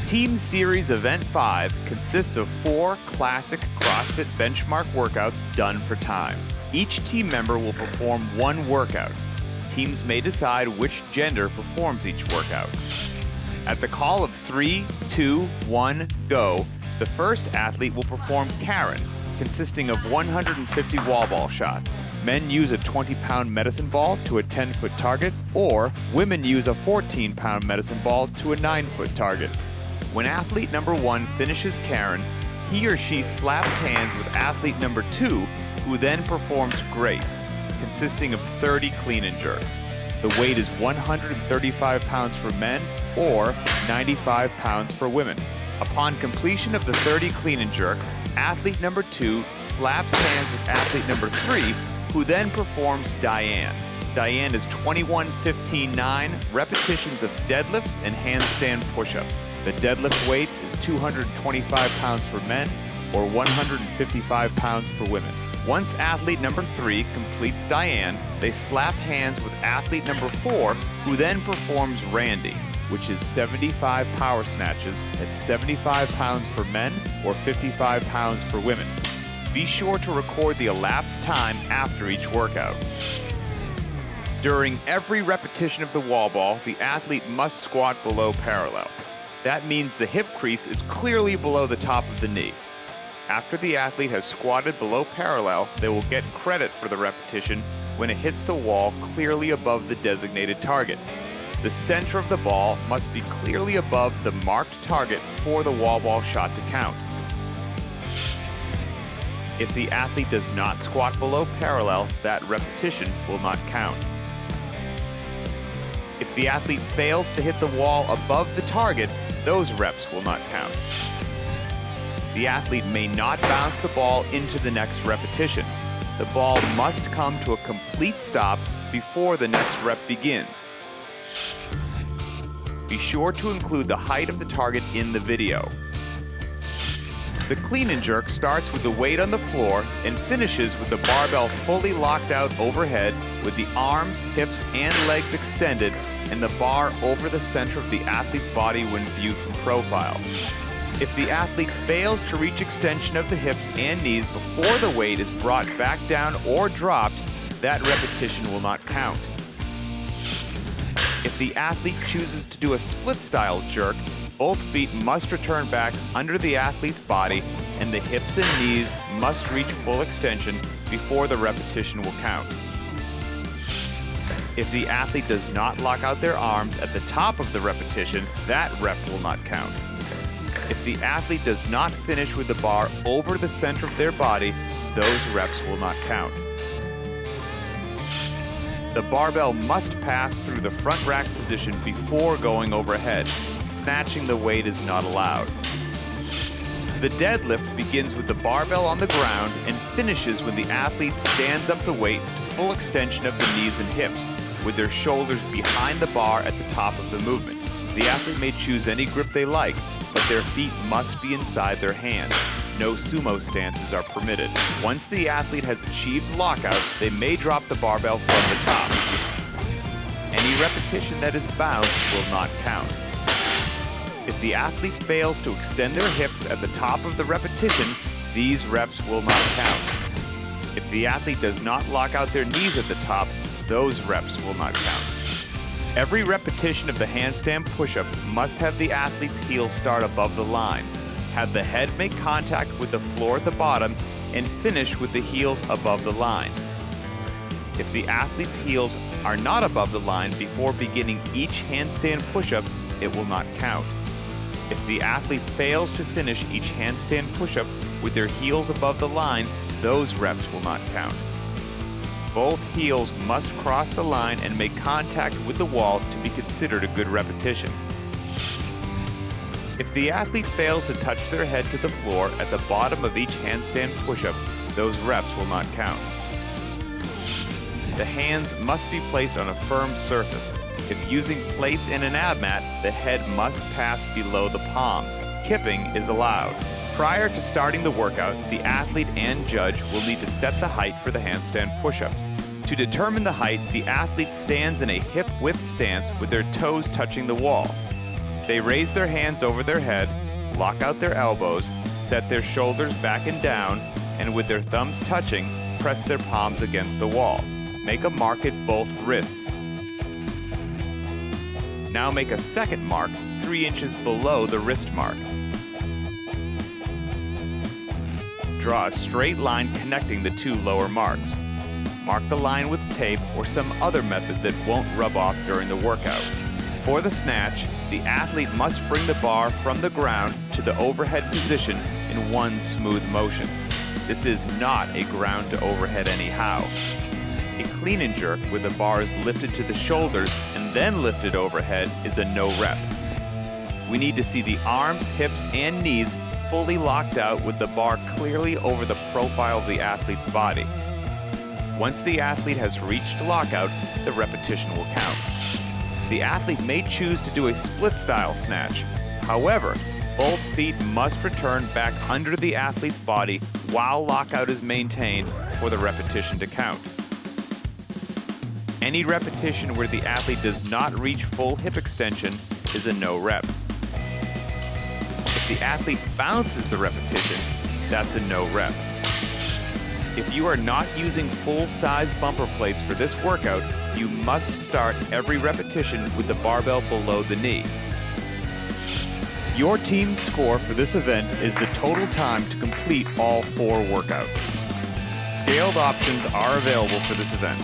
Team Series Event 5 consists of 4 classic CrossFit benchmark workouts done for time. Each team member will perform one workout. Teams may decide which gender performs each workout. At the call of 3, 2, 1, go, the first athlete will perform Karen, consisting of 150 wall ball shots. Men use a 20-pound medicine ball to a 10-foot target, or women use a 14-pound medicine ball to a 9-foot target. When athlete number 1 finishes Karen, he or she slaps hands with athlete number 2, who then performs Grace, consisting of 30 clean and jerks. The weight is 135 pounds for men or 95 pounds for women. Upon completion of the 30 clean and jerks, athlete number 2 slaps hands with athlete number 3, who then performs Diane. Diane is 21-15-9 repetitions of deadlifts and handstand push-ups. The deadlift weight is 225 pounds for men or 155 pounds for women. Once athlete number 3 completes Diane, they slap hands with athlete number 4, who then performs Randy, which is 75 power snatches at 75 pounds for men or 55 pounds for women. Be sure to record the elapsed time after each workout. During every repetition of the wall ball, the athlete must squat below parallel. That means the hip crease is clearly below the top of the knee. After the athlete has squatted below parallel, they will get credit for the repetition when it hits the wall clearly above the designated target. The center of the ball must be clearly above the marked target for the wall ball shot to count. If the athlete does not squat below parallel, that repetition will not count. If the athlete fails to hit the wall above the target, those reps will not count. The athlete may not bounce the ball into the next repetition. The ball must come to a complete stop before the next rep begins. Be sure to include the height of the target in the video. The clean and jerk starts with the weight on the floor and finishes with the barbell fully locked out overhead with the arms, hips, and legs extended and the bar over the center of the athlete's body when viewed from profile. If the athlete fails to reach extension of the hips and knees before the weight is brought back down or dropped, that repetition will not count. If the athlete chooses to do a split-style jerk, both feet must return back under the athlete's body and the hips and knees must reach full extension before the repetition will count. If the athlete does not lock out their arms at the top of the repetition, that rep will not count. If the athlete does not finish with the bar over the center of their body, those reps will not count. The barbell must pass through the front rack position before going overhead. Snatching the weight is not allowed. The deadlift begins with the barbell on the ground and finishes when the athlete stands up the weight to full extension of the knees and hips, with their shoulders behind the bar at the top of the movement. The athlete may choose any grip they like, but their feet must be inside their hands. No sumo stances are permitted. Once the athlete has achieved lockout, they may drop the barbell from the top. Any repetition that is bounced will not count. If the athlete fails to extend their hips at the top of the repetition, these reps will not count. If the athlete does not lock out their knees at the top, those reps will not count. Every repetition of the handstand push-up must have the athlete's heels start above the line, have the head make contact with the floor at the bottom, and finish with the heels above the line. If the athlete's heels are not above the line before beginning each handstand push-up, it will not count. If the athlete fails to finish each handstand push-up with their heels above the line, those reps will not count. Both heels must cross the line and make contact with the wall to be considered a good repetition. If the athlete fails to touch their head to the floor at the bottom of each handstand push-up, those reps will not count. The hands must be placed on a firm surface. If using plates and an ab mat, the head must pass below the palms. Kipping is allowed. Prior to starting the workout, the athlete and judge will need to set the height for the handstand push-ups. To determine the height, the athlete stands in a hip-width stance with their toes touching the wall. They raise their hands over their head, lock out their elbows, set their shoulders back and down, and with their thumbs touching, press their palms against the wall. Make a mark at both wrists. Now make a second mark 3 inches below the wrist mark. Draw a straight line connecting the 2 lower marks. Mark the line with tape or some other method that won't rub off during the workout. For the snatch, the athlete must bring the bar from the ground to the overhead position in one smooth motion. This is not a ground to overhead anyhow. A clean and jerk where the bar is lifted to the shoulders and then lifted overhead is a no rep. We need to see the arms, hips, and knees fully locked out with the bar clearly over the profile of the athlete's body. Once the athlete has reached lockout, the repetition will count. The athlete may choose to do a split-style snatch. However, both feet must return back under the athlete's body while lockout is maintained for the repetition to count. Any repetition where the athlete does not reach full hip extension is a no rep. If the athlete bounces the repetition, that's a no rep. If you are not using full-size bumper plates for this workout, you must start every repetition with the barbell below the knee. Your team's score for this event is the total time to complete all 4 workouts. Scaled options are available for this event.